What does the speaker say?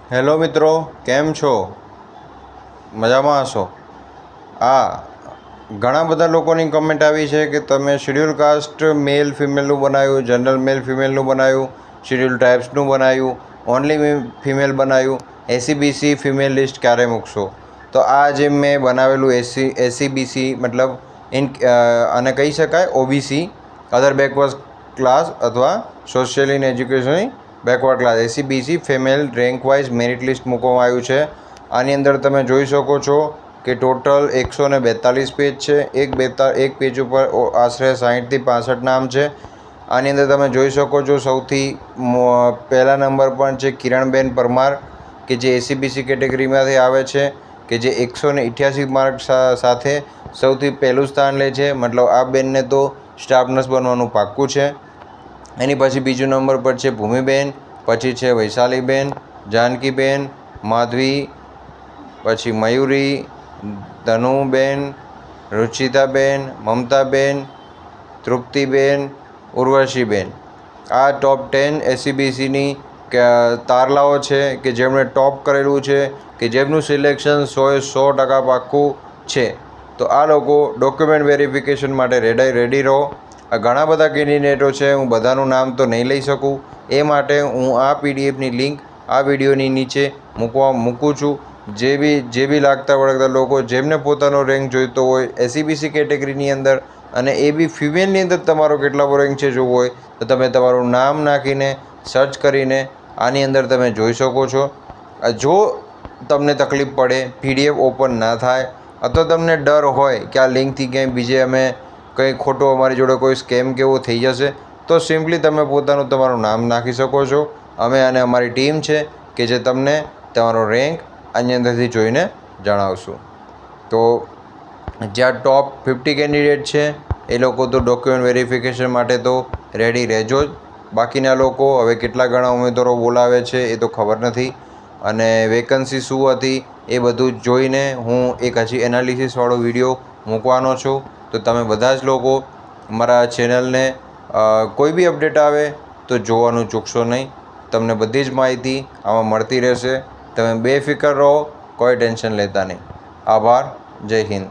Hello મિત્રો, કેમ છો? મજામાં હશો? ઘણા બધા લોકોની કમેન્ટ આવી છે કે તમે શેડ્યુલ કાસ્ટ મેલ ફિમેલનું બનાવ્યું, જનરલ મેલ ફિમેલનું બનાવ્યું, શેડ્યુલ ટ્રાઇબ્સનું બનાવ્યું, ઓનલી ફિમેલ બનાવ્યું, એસીબીસી ફિમેલ લિસ્ટ ક્યારે મૂકશો? તો આ જે મેં બનાવેલું એસીબીસી મતલબ આને કહી શકાય ઓબીસી, અધર બેકવર્ડ ક્લાસ અથવા સોશિયલ ઇન એજ્યુકેશનની backward class, SEBC female rank wise merit list મૂકવામાં આવ્યું છે. આની અંદર તમે જોઈ શકો છો કે ટોટલ 142 પેજ છે. એક પેજ ઉપર આશરે 60થી 65 નામ છે. આની અંદર તમે જોઈ શકો છો સૌથી પહેલા નંબર પર છે કિરણબેન પરમાર, કે જે એસીબીસી કેટેગરીમાંથી આવે છે, કે જે 188 માર્ક સાથે સૌથી પહેલું સ્થાન લે છે. મતલબ આ બેનને તો સ્ટાફ નર્સ બનવાનું પાક્કું છે. એની પછી બીજો નંબર પર છે ભૂમિબેન, પછી છે વૈશાલીબેન, જાનકીબેન, માધવી, પછી મયુરી, ધનુબેન, રુચિતાબેન, મમતાબેન, તૃપ્તિબેન, ઉર્વશીબેન. આ ટોપ 10 એસીબીસીની તારલાઓ છે કે જેમણે ટોપ કરેલું છે, કે જેમનું સિલેક્શન 100% પાક્કું છે. તો આ લોકો ડોક્યુમેન્ટ વેરિફિકેશન માટે રેડી રહો. આ ઘણા બધા કેન્ડિડેટો છે, હું બધાનું નામ તો નહીં લઈ શકું, એ માટે હું આ પીડીએફની લિંક આ વિડીયોની નીચે મૂકું છું. જે બી લાગતા વળગતા લોકો જેમને પોતાનો રેન્ક જોઈતો હોય એસીબીસી કેટેગરીની અંદર, અને એ બી ફિમેલની અંદર તમારો કેટલા રેન્ક છે જોવો હોય, તો તમે તમારું નામ નાખીને સર્ચ કરીને આની અંદર તમે જોઈ શકો છો. જો તમને તકલીફ પડે, પીડીએફ ઓપન ના થાય, અથવા તમને ડર હોય કે આ લિંકથી ક્યાંય બીજે અમે કંઈ ખોટો અમારી જોડે કોઈ સ્કેમ કે એવું થઈ જશે, તો સિમ્પલી તમે તમારું નામ નાખી શકો છો. અમે અને અમારી ટીમ છે કે જે તમને તમારો રેન્ક આની અંદરથી જોઈને જણાવશું. તો જ્યાં ટોપ 50 કેન્ડિડેટ છે એ લોકો તો ડોક્યુમેન્ટ વેરિફિકેશન માટે તો રેડી રહેજો જ. બાકીના લોકો હવે કેટલા ઘણા ઉમેદવારો બોલાવે છે એ તો ખબર નથી, અને વેકન્સી શું હતી એ બધું જોઈને હું એક હજી એનાલિસિસવાળો વિડીયો મૂકવાનો છું. તો તમે બધા જ લોકો મારા ચેનલને કોઈ બી અપડેટ આવે તો જોવાનું ચૂકશો નહીં. તમને બધી જ માહિતી આમાં મળતી રહેશે. તમે બેફિકર રહો, કોઈ ટેન્શન લેતા નહીં. આભાર. જય હિન્દ.